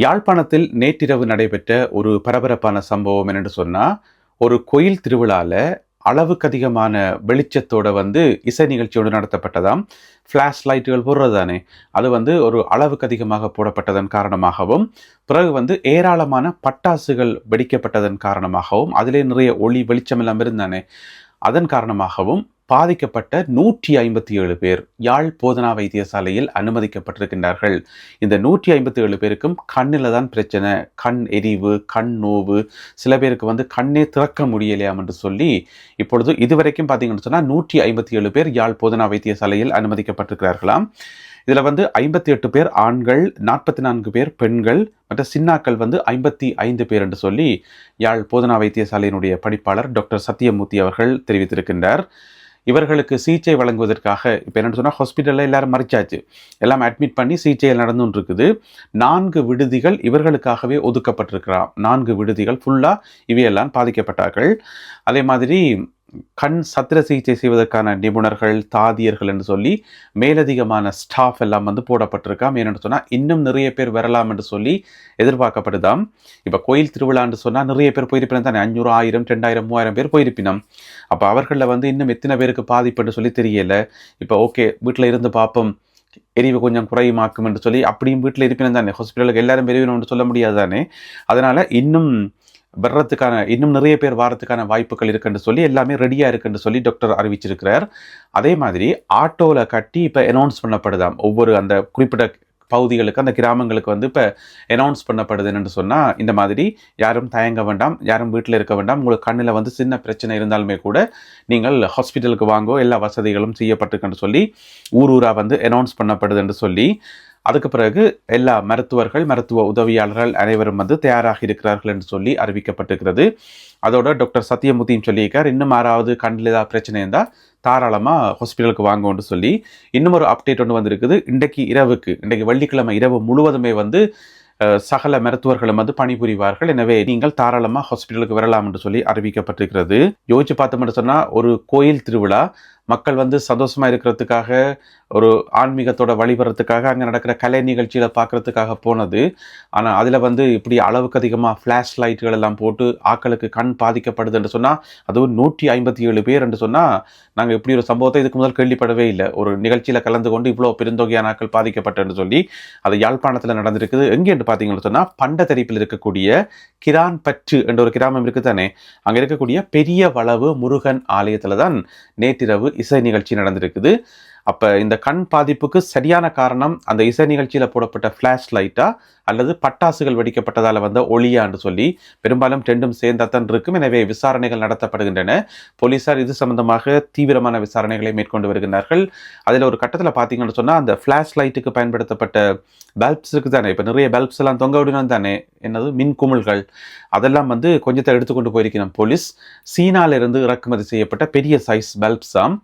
யாழ்ப்பாணத்தில் நேற்றிரவு நடைபெற்ற ஒரு பரபரப்பான சம்பவம் என்னென்று சொன்னால், ஒரு கோயில் திருவிழால அளவுக்கு அதிகமான வெளிச்சத்தோட இசை நிகழ்ச்சியோடு நடத்தப்பட்டதாம். ஃப்ளாஷ் லைட்டுகள் போடுறதானே, அது ஒரு அளவுக்கு அதிகமாக போடப்பட்டதன் காரணமாகவும், பிறகு ஏராளமான பட்டாசுகள் வெடிக்கப்பட்டதன் காரணமாகவும், அதிலே நிறைய ஒளி வெளிச்சம் எல்லாம் இருந்தானே, அதன் காரணமாகவும் பாதிக்கப்பட்ட 157 பேர் யாழ் போதனா வைத்தியசாலையில் அனுமதிக்கப்பட்டிருக்கின்றார்கள். இந்த 157 பேருக்கும் கண்ணில் தான் பிரச்சனை, கண் எரிவு, கண் நோவு, சில பேருக்கு கண்ணே திறக்க முடியலையாம் என்று சொல்லி இப்பொழுது இதுவரைக்கும் பார்த்தீங்கன்னு சொன்னால் 157 பேர் யாழ் போதனா வைத்தியசாலையில் அனுமதிக்கப்பட்டிருக்கிறார்களாம். இதில் 58 பேர் ஆண்கள், 44 பேர் பெண்கள், மற்ற சின்னாக்கள் 55 பேர் என்று சொல்லி யாழ் போதனா வைத்தியசாலையினுடைய பணிப்பாளர் டாக்டர் சத்தியமூர்த்தி அவர்கள் தெரிவித்திருக்கின்றார். இவர்களுக்கு சிகிச்சை வழங்குவதற்காக இப்போ என்னென்னு சொன்னால் ஹாஸ்பிட்டலில் எல்லாரும் மறிச்சாச்சு, எல்லாம் அட்மிட் பண்ணி சிகிச்சையில் நடந்துன்னு இருக்குது. 4 விடுதிகள் இவர்களுக்காகவே ஒதுக்கப்பட்டிருக்கிறான். 4 விடுதிகள் ஃபுல்லாக இவையெல்லாம் பாதிக்கப்பட்டார்கள். அதே மாதிரி கண் சத்திர சிகிச்சை செய்வதற்கான நிபுணர்கள், தாதியர்கள் என்று சொல்லி மேலதிகமான ஸ்டாஃப் எல்லாம் போடப்பட்டிருக்காம். ஏன்னு சொன்னால் இன்னும் நிறைய பேர் வரலாம் என்று சொல்லி எதிர்பார்க்கப்படுதாம். இப்போ கோயில் திருவிழான்னு சொன்னால் நிறைய பேர் போயிருப்பினம் தானே, 500, 1000, 2000, 3000 பேர் போயிருப்பினம். அப்போ அவர்களில் இன்னும் எத்தனை பேருக்கு பாதிப்புன்னு சொல்லி தெரியல. இப்போ ஓகே, வீட்டில் இருந்து பார்ப்போம், எரிவு கொஞ்சம் குறையுமாக்கும் என்று சொல்லி அப்படியும் வீட்டில் இருப்பினம் தானே, ஹாஸ்பிட்டலுக்கு எல்லாரும் பெரியவனும் சொல்ல முடியாது தானே. அதனால் இன்னும் இன்னும் நிறைய பேர் வாரத்துக்கான வாய்ப்புகள் இருக்குன்னு சொல்லி எல்லாமே ரெடியாக இருக்குன்னு சொல்லி டாக்டர் அறிவிச்சிருக்கிறார். அதே மாதிரி ஆட்டோவில் கட்டி இப்போ அனௌன்ஸ் பண்ணப்படுதாம். ஒவ்வொரு அந்த குறிப்பிட்ட பகுதிகளுக்கு, அந்த கிராமங்களுக்கு இப்போ அனௌன்ஸ் பண்ணப்படுதுன்னு சொன்னால், இந்த மாதிரி யாரும் தயங்க வேண்டாம், யாரும் வீட்டில் இருக்க வேண்டாம், உங்களுக்கு கண்ணில் சின்ன பிரச்சனை இருந்தாலுமே கூட நீங்கள் ஹாஸ்பிட்டலுக்கு வாங்கோ, எல்லா வசதிகளும் செய்யப்பட்டிருக்குன்னு சொல்லி ஊராக அனௌன்ஸ் பண்ணப்படுதுன்னு சொல்லி, அதுக்கு பிறகு எல்லா மருத்துவர்கள், மருத்துவ உதவியாளர்கள் அனைவரும் தயாராக இருக்கிறார்கள் என்று சொல்லி அறிவிக்கப்பட்டிருக்கிறது. அதோட டாக்டர் சத்தியமூர்த்தியும் சொல்லியிருக்கார், இன்னும் யாராவது கண்ணில் ஏதாவது பிரச்சனை இருந்தால் தாராளமாக ஹாஸ்பிட்டலுக்கு வாங்கன்னு சொல்லி. இன்னும் ஒரு அப்டேட் ஒன்று வந்திருக்குது. இன்றைக்கு வெள்ளிக்கிழமை இரவு முழுவதுமே சகல மருத்துவர்களும் பணிபுரிவார்கள். எனவே நீங்கள் தாராளமாக ஹாஸ்பிட்டலுக்கு வரலாம் என்று சொல்லி அறிவிக்கப்பட்டிருக்கிறது. யோசிச்சு பார்த்தோம்னு சொன்னால், ஒரு கோயில் திருவிழா, மக்கள் சந்தோஷமாக இருக்கிறதுக்காக, ஒரு ஆன்மீகத்தோட வழிபடுறதுக்காக, அங்கே நடக்கிற கலை நிகழ்ச்சியில் பார்க்குறதுக்காக போனது. ஆனால் அதில் இப்படி அளவுக்கு அதிகமாக ஃப்ளாஷ் லைட்டுகள் எல்லாம் போட்டு ஆக்களுக்கு கண் பாதிக்கப்படுது என்று சொன்னால், அதுவும் 157 பேர் என்று சொன்னால், நாங்கள் இப்படி ஒரு சம்பவத்தை இதுக்கு முதல் கேள்விப்படவே இல்லை. ஒரு நிகழ்ச்சியில் கலந்து கொண்டு இவ்வளோ பெருந்தொகையான ஆக்கள் பாதிக்கப்பட்டன்னு சொல்லி அது யாழ்ப்பாணத்தில் நடந்திருக்குது. எங்கே என்று பார்த்தீங்கன்னு சொன்னால், பண்டத்தரிப்பில் இருக்கக்கூடிய கிரான் பற்று என்ற ஒரு கிராமம் இருக்குது தானே, அங்கே இருக்கக்கூடிய பெரிய வளவு முருகன் ஆலயத்தில் தான் நேற்றிரவு இசை நிகழ்ச்சி நடந்திருக்குது. அப்போ இந்த கண் பாதிப்புக்கு சரியான காரணம் அந்த இசை நிகழ்ச்சியில் போடப்பட்ட ஃப்ளாஷ் லைட்டா அல்லது பட்டாசுகள் வெடிக்கப்பட்டதால் ஒளியான்னு சொல்லி பெரும்பாலும் ரெண்டும் சேர்ந்தாத்தான் இருக்கும். எனவே விசாரணைகள் நடத்தப்படுகின்றன. போலீசார் இது சம்பந்தமாக தீவிரமான விசாரணைகளை மேற்கொண்டு வருகின்றார்கள். அதில் ஒரு கட்டத்தில் பார்த்தீங்கன்னு சொன்னால், அந்த ஃப்ளாஷ் லைட்டுக்கு பயன்படுத்தப்பட்ட பல்ப்ஸ் இருக்குது தானே, இப்போ நிறைய பல்ப்ஸ் எல்லாம் தொங்க விடணும் தானே, என்னது மின் குமிழ்கள், அதெல்லாம் கொஞ்சத்தை எடுத்துக்கொண்டு போயிருக்கணும் போலீஸ். சீனாவிலிருந்து இறக்குமதி செய்யப்பட்ட பெரிய சைஸ் பல்ப்ஸாம்.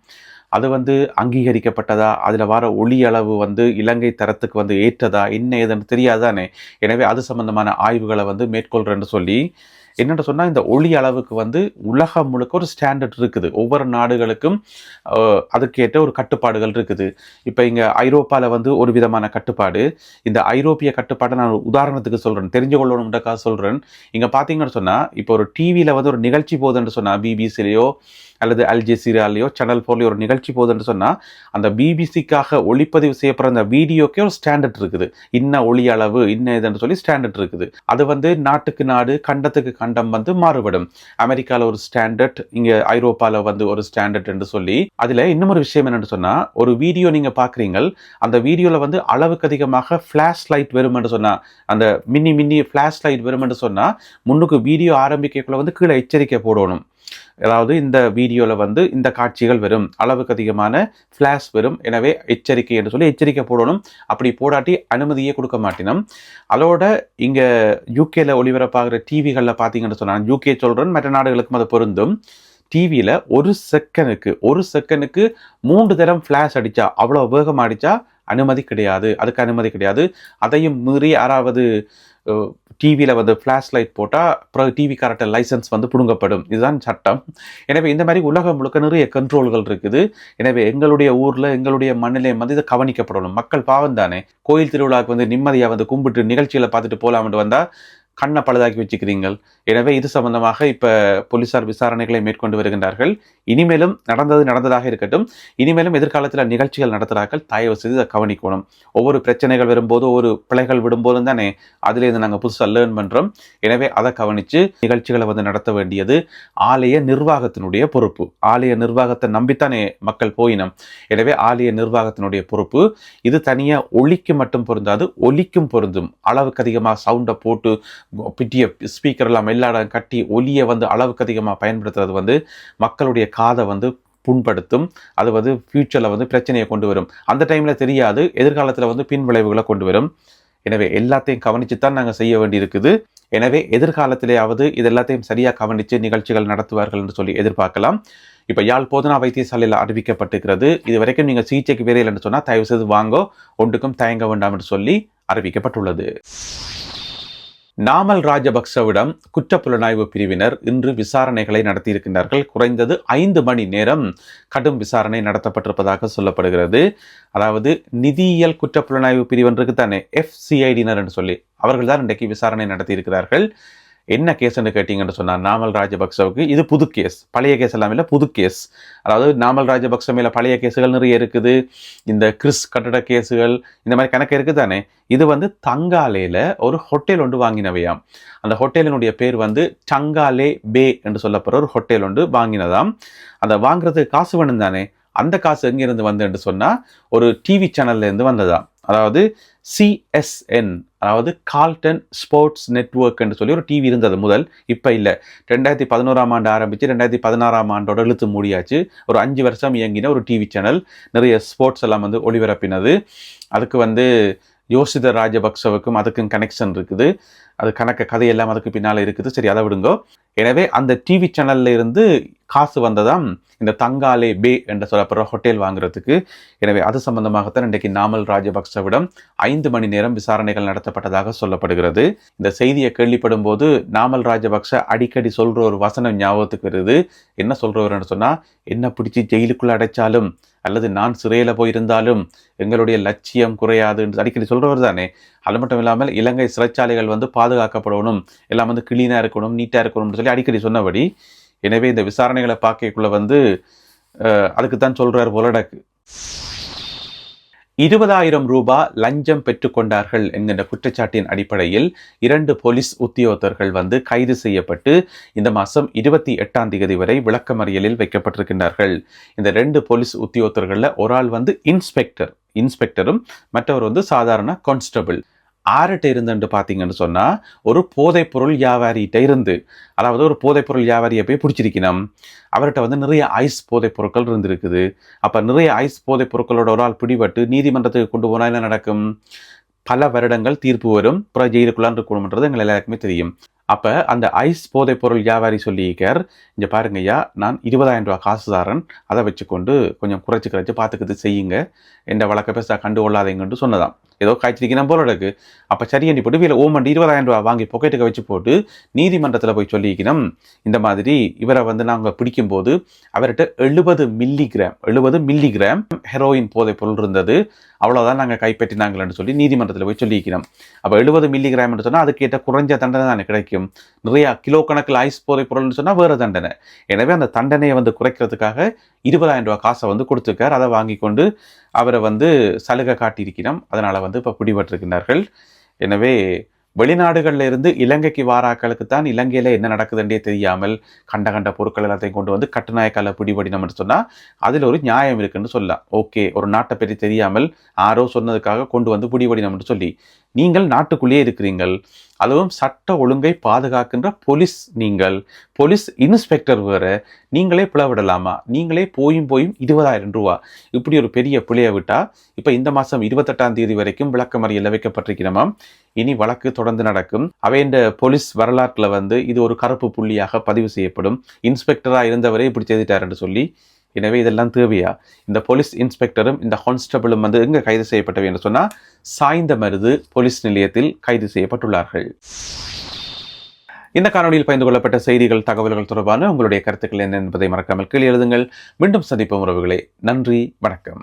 அது அங்கீகரிக்கப்பட்டதா, அதில் வர ஒளி அளவு இலங்கை தரத்துக்கு ஏற்றதா, என்ன ஏதுன்னு தெரியாதானே. எனவே அது சம்பந்தமான ஆய்வுகளை மேற்கொள்றேன்னு சொல்லி, என்னென்னு சொன்னால், இந்த ஒளி அளவுக்கு உலகம் முழுக்க ஒரு ஸ்டாண்டர்ட் இருக்குது. ஒவ்வொரு நாடுகளுக்கும் அதுக்கேற்ற ஒரு கட்டுப்பாடுகள் இருக்குது. இப்போ இங்கே ஐரோப்பாவில் ஒரு விதமான கட்டுப்பாடு. இந்த ஐரோப்பிய கட்டுப்பாட்டை நான் உதாரணத்துக்கு சொல்கிறேன், தெரிஞ்சு கொள்ளணும்ன்றக்காக சொல்கிறேன். இங்கே பார்த்தீங்கன்னு சொன்னால், இப்போ ஒரு டிவியில் ஒரு நிகழ்ச்சி போகுதுன்னு சொன்னால், பிபிசிலேயோ அல்லது அல்ஜெசீராலேயோ சேனல் 4 ஒரு நிகழ்ச்சி போகுதுன்னு சொன்னால், அந்த பிபிசிக்காக ஒளிப்பதிவு செய்யப்படுற அந்த வீடியோக்கே ஒரு ஸ்டாண்டர்ட் இருக்குது. இன்ன ஒளி அளவு, இன்ன இதுன்னு சொல்லி ஸ்டாண்டர்ட் இருக்குது. அது நாட்டுக்கு நாடு, கண்டத்துக்கு கண்டம் மாறுபடும். அமெரிக்காவில் ஒரு ஸ்டாண்டர்ட், இங்கே ஐரோப்பாவில் ஒரு ஸ்டாண்டர்ட் என்று சொல்லி. அதில் இன்னும் ஒரு விஷயம் என்னென்னு சொன்னால், ஒரு வீடியோ நீங்கள் பார்க்குறீங்க, அந்த வீடியோவில் அளவுக்கு அதிகமாக ஃப்ளாஷ் லைட் வரும் என்று சொன்னால், அந்த மினி ஃப்ளாஷ் லைட் வரும் என்று சொன்னால், முன்னுக்கு வீடியோ ஆரம்பிக்கக்குள்ள கீழே எச்சரிக்கை போடணும். அதாவது இந்த வீடியோவில் இந்த காட்சிகள் வரும், அளவுக்கு அதிகமான ஃப்ளாஷ் வரும், எனவே எச்சரிக்கை என்று சொல்லி எச்சரிக்கை போடணும். அப்படி போடாட்டி அனுமதியே கொடுக்க மாட்டினோம். அதோட இங்கே யூகேல ஒளிபரப்பாகிற டிவிகளில் பார்த்தீங்கன்னு சொன்னால், யூகே சொல்கிறேன், மற்ற நாடுகளுக்கும் அது பொருந்தும். டிவியில் ஒரு செகண்டுக்கு 3 தரம் ஃப்ளாஷ் அடித்தா, அவ்வளோ வேகம் அடித்தா அதுக்கு அனுமதி கிடையாது. அதையும் மீறி யாராவது டிவியில் வந்து ஃப்ளாஷ் லைட் போட்டால் அப்புறம் டிவி கரெக்டாக லைசன்ஸ் வந்து பிடுங்கப்படும். இதுதான் சட்டம். எனவே இந்த மாதிரி உலகம் முழுக்க நிறைய கண்ட்ரோல்கள் இருக்குது. எனவே எங்களுடைய ஊரில் எங்களுடைய மண்ணிலே வந்து இதை கவனிக்கப்படணும். மக்கள் பாவம் தானே, கோயில் திருவிழாவுக்கு வந்து நிம்மதியாக வந்து கும்பிட்டு நிகழ்ச்சிகளை பார்த்துட்டு போகலாம்னு வந்தால் கண்ணை பழுதாக்கி வச்சுக்கிறீங்கள். எனவே இது சம்பந்தமாக இப்போ போலீசார் விசாரணைகளை மேற்கொண்டு வருகின்றார்கள். இனிமேலும் நடந்ததாக இருக்கட்டும். இனிமேலும் எதிர்காலத்தில் நிகழ்ச்சிகள் நடத்துகிறார்கள், தயவு செய்து இதை கவனிக்கணும். ஒவ்வொரு பிரச்சனைகள் வரும்போது ஒவ்வொரு பிழைகள் விடும்போதும் தானே அதுலேருந்து நாங்கள் புதுசாக லேர்ன் பண்ணுறோம். எனவே அதை கவனித்து நிகழ்ச்சிகளை வந்து நடத்த வேண்டியது ஆலய நிர்வாகத்தினுடைய பொறுப்பு. ஆலய நிர்வாகத்தை நம்பித்தானே மக்கள் போயினம். எனவே ஆலய நிர்வாகத்தினுடைய பொறுப்பு. இது தனியாக ஒலிக்கு மட்டும் பொருந்தாது, ஒலிக்கும் பொருந்தும். அளவுக்கு அதிகமாக சவுண்டை போட்டு பிட்டிய ஸ்பீக்கர் எல்லாம் எல்லாரும் கட்டி ஒலியை வந்து அளவுக்கு அதிகமாக பயன்படுத்துறது வந்து மக்களுடைய காதை வந்து புண்படுத்தும். அது வந்து ஃபியூச்சரில் வந்து பிரச்சனையை கொண்டு வரும். அந்த டைமில் தெரியாது, எதிர்காலத்தில் வந்து பின் விளைவுகளை கொண்டு வரும். எனவே எல்லாத்தையும் கவனித்து தான் நாங்கள் செய்ய வேண்டியிருக்குது. எனவே எதிர்காலத்திலேயாவது இது எல்லாத்தையும் சரியாக கவனித்து நிகழ்ச்சிகள் நடத்துவார்கள் என்று சொல்லி எதிர்பார்க்கலாம். இப்போ யாழ் போதனா வைத்தியசாலையில் அறிவிக்கப்பட்டிருக்கிறது. இது வரைக்கும் நீங்கள் சிகிச்சைக்கு வேறு இல்லைன்னு சொன்னால் தயவு செய்து வாங்கோ, ஒன்றுக்கும் தயங்க வேண்டாம் என்று சொல்லி அறிவிக்கப்பட்டுள்ளது. நாமல் ராஜபக்சவிடம் குற்றப்புலனாய்வு பிரிவினர் இன்று விசாரணைகளை நடத்தியிருக்கின்றார்கள். குறைந்தது 5 மணி நேரம் கடும் விசாரணை நடத்தப்பட்டிருப்பதாக சொல்லப்படுகிறது. அதாவது நிதியியல் குற்றப்புலனாய்வு பிரிவன்றுக்கு தானே FCIDனர் என்று சொல்லி அவர்கள் தான் இன்றைக்கு விசாரணை நடத்தியிருக்கிறார்கள். என்ன கேஸ்ன்னு கேட்டிங்கன்னு சொன்னார் நாமல் ராஜபக்சவுக்கு. இது புது கேஸ், பழைய கேஸ் எல்லாம் இல்லை, புது கேஸ். அதாவது நாமல் ராஜபக்ச மேலே பழைய கேஸுகள் நிறைய இருக்குது. இந்த கிறிஸ் கட்டட கேஸுகள் இந்த மாதிரி கணக்கு இருக்குது தானே. இது வந்து தங்காலேயில் ஒரு ஹோட்டல் ஒன்று வாங்கினவையாம். அந்த ஹோட்டலினுடைய பேர் வந்து டங்காலே பே என்று சொல்லப்படுற ஒரு ஹோட்டல் ஒன்று வாங்கினதாம். அந்த வாங்குறதுக்கு காசு வேணும் தானே. அந்த காசு எங்கிருந்து வந்து என்று சொன்னால் ஒரு டிவி சேனல்லேருந்து வந்ததாம். அதாவது CSN, அதாவது கால்டன் ஸ்போர்ட்ஸ் நெட்வொர்க் என்று சொல்லி ஒரு டிவி இருந்தது முதல். இப்போ இல்லை, 2011 ஆரம்பித்து 2016 இழுத்து மூடியாச்சு. ஒரு 5 வருஷம் இயங்கின ஒரு டிவி சேனல், நிறைய ஸ்போர்ட்ஸ் எல்லாம் வந்து ஒளிபரப்பினது. அதுக்கு வந்து யோசித ராஜபக்சவுக்கும் அதுக்கும் கனெக்ஷன் இருக்குது. அது கதையெல்லாம் அதுக்கு பின்னால் இருக்குது. சரி, அதை விடுங்கோ. எனவே அந்த டிவி சேனல்ல இருந்து காசு வந்ததாம் இந்த தங்காலே பே என்று சொல்லப்படுற ஹோட்டல் வாங்குறதுக்கு. எனவே அது சம்பந்தமாகத்தான் இன்றைக்கு நாமல் ராஜபக்சவிடம் 5 மணி நேரம் விசாரணைகள் நடத்தப்பட்டதாக சொல்லப்படுகிறது. இந்த செய்தியை கேள்விப்படும் போது நாமல் ராஜபக்ச அடிக்கடி சொல்ற ஒரு வசனம் ஞாபகத்துக்கு வருது. என்ன சொல்றவர்னு சொன்னா, என்ன பிடிச்சி ஜெயிலுக்குள்ள அடைச்சாலும் அல்லது நான் சிறையில் போயிருந்தாலும் எங்களுடைய லட்சியம் குறையாது என்று அடிக்கடி சொல்றவர் தானே. அது மட்டும் இல்லாமல் இலங்கை சிறைச்சாலைகள் வந்து பாதுகாக்கப்படணும், எல்லாம் வந்து கிளீனாக இருக்கணும், நீட்டாக இருக்கணும்னு சொல்லி அடிக்கடி சொன்னபடி. எனவே இந்த விசாரணைகளை பார்க்கக்குள்ள வந்து அதுக்கு தான் சொல்றார் போலடக்கு. 20,000 ரூபாய் லஞ்சம் பெற்றுக்கொண்டார்கள் என்கின்ற குற்றச்சாட்டின் அடிப்படையில் 2 போலீஸ் உத்தியோகத்தர்கள் வந்து கைது செய்யப்பட்டு இந்த மாதம் 28ஆம் தேதி வரை விளக்கமறியலில் வைக்கப்பட்டிருக்கின்றார்கள். இந்த 2 போலீஸ் உத்தியோகத்தர்களில் ஒரு ஆள் வந்து இன்ஸ்பெக்டரும் மற்றவர் வந்து சாதாரண கான்ஸ்டபிள். ஆர்கிட்ட இருந்துன்னு பார்த்தீங்கன்னு சொன்னால் ஒரு போதைப்பொருள் வியாபாரிகிட்ட இருந்து, அதாவது ஒரு போதைப்பொருள் வியாபாரியை போய் பிடிச்சிருக்கணும். அவர்கிட்ட வந்து நிறைய ஐஸ் போதைப் பொருட்கள் இருந்திருக்குது. அப்போ நிறைய ஐஸ் போதைப் பொருட்களோட ஒரு ஆள் பிடிபட்டு நீதிமன்றத்துக்கு கொண்டு போனால் என்ன நடக்கும்? பல வருடங்கள் தீர்ப்பு வரும், அப்புறம் ஜெயிலுக்குள்ளான் இருக்கணும்ன்றது எங்கள் எல்லாருக்குமே தெரியும். அப்போ அந்த ஐஸ் போதைப் பொருள் வியாபாரி சொல்லியிருக்கார், இங்கே பாருங்கய்யா, நான் 20,000 ரூபா காசு தாரன், அதை வச்சுக்கொண்டு கொஞ்சம் குறைச்சி பார்த்துக்கிட்டு செய்யுங்க, எந்த வழக்க பேச கண்டு கொள்ளாதீங்கன்னு சொன்னதான். ஏதோ காய்ச்சிருக்கணும் போல இருக்கு. அப்போ சரியண்டி போட்டு வீட்டில் ஓமண்டு 20,000 ரூபா வாங்கி பொக்கெட்டுக்கு வச்சு போட்டு நீதிமன்றத்தில் போய் சொல்லிக்கணும், இந்த மாதிரி இவரை வந்து நாங்கள் பிடிக்கும்போது அவர்கிட்ட 70 மில்லிகிராம் ஹெரோயின் போதைப் பொருள் இருந்தது, அவ்வளோதான் நாங்கள் கைப்பற்றினாங்களேன்னு சொல்லி நீதிமன்றத்தில் போய் சொல்லிக்கணும். அப்போ 70 மில்லிகிராம்னு சொன்னால் அதுக்கேற்ற குறைஞ்ச தண்டனை தானே கிடைக்கும். நிறையா கிலோ கணக்கில் ஐஸ் போதைப் பொருள்னு சொன்னால் வேறு தண்டனை. எனவே அந்த தண்டனையை வந்து குறைக்கிறதுக்காக 20,000 ரூபா காசை வந்து கொடுத்துருக்கார். அதை வாங்கி கொண்டு அவரை வந்து சலுகை காட்டியிருக்கிறோம். அதனால் வந்து இப்போ பிடிபட்டிருக்கிறார்கள். எனவே வெளிநாடுகளில் இருந்து இலங்கைக்கு வாராக்களுக்கு தான் இலங்கையில் என்ன நடக்குதுன்றே தெரியாமல் கண்ட பொருட்கள் எல்லாத்தையும் கொண்டு வந்து கட்டுநாயக்கால பிடிபடினோம்னு சொன்னால் அதில் ஒரு நியாயம் இருக்குன்னு சொல்லலாம். ஓகே, ஒரு நாட்டை பற்றி தெரியாமல் யாரோ சொன்னதுக்காக கொண்டு வந்து பிடிபடினோம்னு சொல்லி, நீங்கள் நாட்டுக்குள்ளேயே இருக்கிறீங்கள், அதுவும் சட்ட ஒழுங்கை பாதுகாக்கின்ற போலீஸ், நீங்கள் போலீஸ் இன்ஸ்பெக்டர் வேற, நீங்களே பிளவிடலாமா? நீங்களே போயும் 20,000 ரூபா இப்படி ஒரு பெரிய பிழையை விட்டா இப்போ இந்த மாதம் 28ஆம் தேதி வரைக்கும் விளக்கமறியலில் வைக்கப்பட்டிருக்கிறோமாம். இனி வழக்கு தொடர்ந்து நடக்கும். அவைண்ட போலீஸ் வரலாற்றில் வந்து இது ஒரு கருப்பு புள்ளியாக பதிவு செய்யப்படும். இன்ஸ்பெக்டராக இருந்தவரே இப்படி செய்துட்டார் என்று சொல்லி எனவே இதெல்லாம் தேவையா? இந்த போலீஸ் இன்ஸ்பெக்டரும் இந்த கான்ஸ்டபிளும் வந்து எங்க கைது செய்யப்பட்டவை என்று சொன்னா சாய்ந்தமருது போலீஸ் நிலையத்தில் கைது செய்யப்பட்டுள்ளார்கள். இந்த காணொலியில் பகிர்ந்து கொள்ளப்பட்ட செய்திகள், தகவல்கள் தொடர்பான உங்களுடைய கருத்துக்கள் என்ன என்பதை மறக்காமல் கீழே எழுதுங்கள். மீண்டும் சந்திப்போம் உறவுகளே. நன்றி, வணக்கம்.